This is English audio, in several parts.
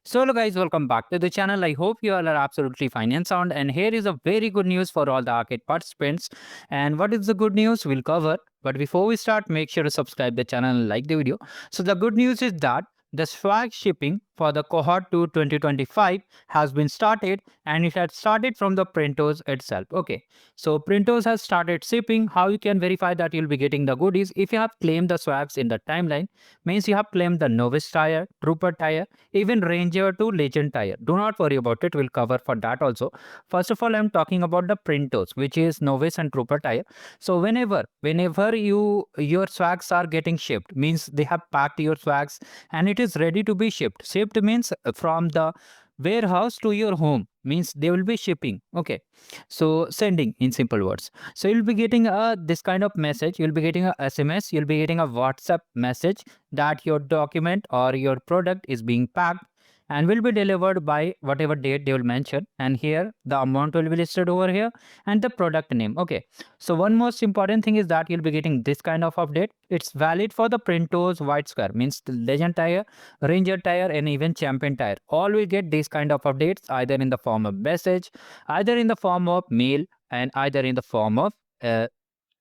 So hello guys, welcome back to the channel. I hope you all are absolutely fine and sound. And here is a very good news for all the arcade participants. And what is the good news? We'll cover. But before we start, make sure to subscribe the channel and like the video. So the good news is that the swag shipping for the cohort 2 2025 has been started, and it had started from the printers itself. Okay, so printers has started shipping. How you can verify that you'll be getting the goodies? If you have claimed the swags in the timeline, means you have claimed the novice tire, trooper tire, even ranger to legend tire. Do not worry about it, we'll cover for that also. First of all, I'm talking about the printers, which is novice and trooper tire. So whenever your swags are getting shipped, means they have packed your swags and it is ready to be shipped means from the warehouse to your home, means they will be shipping. Okay, so sending in simple words. So you'll be getting a this kind of message, you'll be getting a SMS, you'll be getting a WhatsApp message that your document or your product is being packed and will be delivered by whatever date they will mention, and here the amount will be listed over here and the product name. Okay, so one most important thing is that you'll be getting this kind of update. It's valid for the printers white square, means the legend tire, ranger tire, and even champion tire. All will get these kind of updates either in the form of message, either in the form of mail, and either in the form of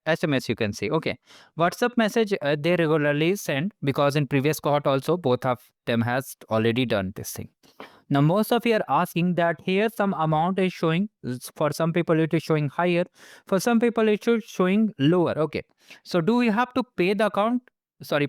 SMS, you can see. Okay, WhatsApp message they regularly send, because in previous cohort also both of them has already done this thing. Now most of you are asking that here some amount is showing. For some people it is showing higher, for some people it is showing lower. Okay, so do we have to pay the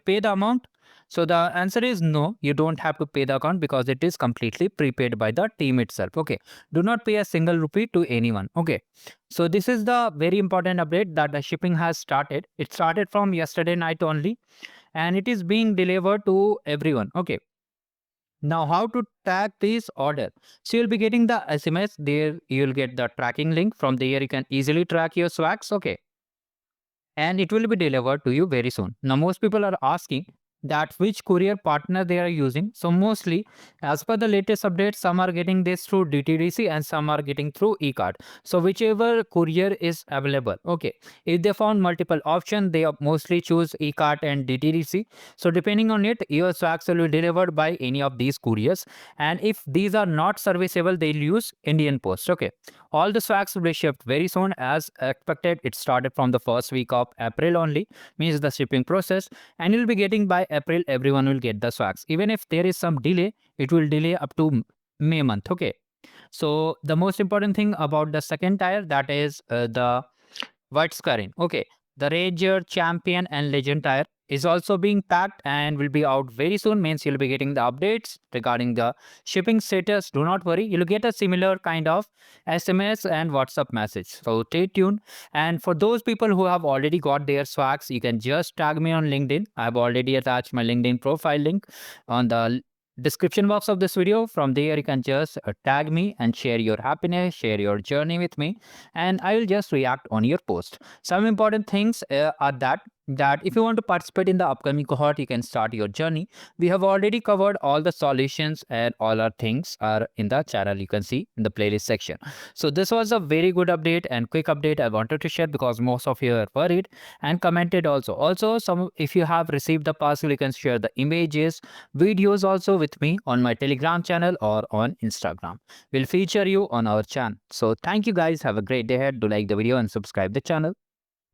pay the amount? So the answer is no, you don't have to pay the account, because it is completely prepaid by the team itself. Okay, do not pay a single rupee to anyone. Okay, so this is the very important update that the shipping has started. It started from yesterday night only, and it is being delivered to everyone. Okay, now how to track this order? So you'll be getting the SMS there, you'll get the tracking link. From there you can easily track your swags. Okay, and it will be delivered to you very soon. Now most people are asking that which courier partner they are using. So mostly, as per the latest update, some are getting this through DTDC and some are getting through eCard. So whichever courier is available. Okay, if they found multiple option, they mostly choose eCard and DTDC. So depending on it, your swags will be delivered by any of these couriers, and if these are not serviceable, they'll use Indian Post. Okay, all the swags will be shipped very soon as expected. It started from the first week of April only, means the shipping process, and you'll be getting by April, everyone will get the swags. Even if there is some delay, it will delay up to May month. Okay, so the most important thing about the second tire, that is the white squaring. Okay, the ranger, champion, and legend tire is also being packed and will be out very soon, means you'll be getting the updates regarding the shipping status. Do not worry, you'll get a similar kind of SMS and WhatsApp message, so stay tuned. And for those people who have already got their swags, you can just tag me on LinkedIn. I've already attached my LinkedIn profile link on the description box of this video. From there you can just tag me and share your happiness, share your journey with me, and I will just react on your post. Some important things are that if you want to participate in the upcoming cohort, you can start your journey. We have already covered all the solutions, and all our things are in the channel, you can see in the playlist section. So this was a very good update and quick update I wanted to share, because most of you are worried and commented also some. If you have received the parcel, you can share the images, videos also with me on my Telegram channel or on Instagram. We'll feature you on our channel. So thank you guys, have a great day ahead. Do like the video and subscribe the channel.